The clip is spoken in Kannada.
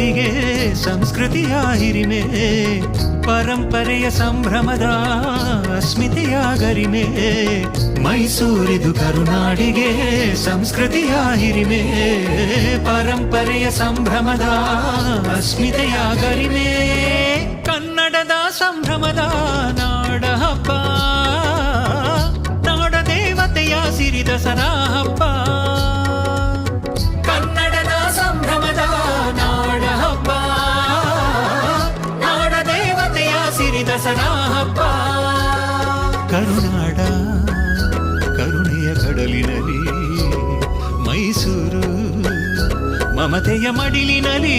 ನಾಡಿಗೆ ಸಂಸ್ಕೃತಿಯ ಹಿರಿಮೆ, ಪರಂಪರೆಯ ಸಂಭ್ರಮದ ಅಸ್ಮಿತೆಯ ಗರಿಮೆ. ಮೈಸೂರಿದು ಕರುನಾಡಿಗೆ ಸಂಸ್ಕೃತಿಯ ಹಿರಿಮೆ, ಪರಂಪರೆಯ ಸಂಭ್ರಮದ ಅಸ್ಮಿತೆಯ ಗರಿಮೆ. ಕನ್ನಡದ ಸಂಭ್ರಮದ ನಾಡ ಹಬ್ಬ, ನಾಡ ದೇವತೆಯ ಸಿರಿ ದಸರಾ ಹಬ್ಬ. ಕನ್ನಡದ ಸಂಭ್ರಮದ ನಾಡ ಹಬ್ಬ, ನಾಡ ದೇವತೆಯ ಸಿರಿ ದಸರಾ ಹಬ್ಬ. ಕರುನಾಡ ಕರುಣೆಯ ಕಡಲಿನಲ್ಲಿ, ಮೈಸೂರು ಮಮತೆಯ ಮಡಿಲಿನಲ್ಲಿ.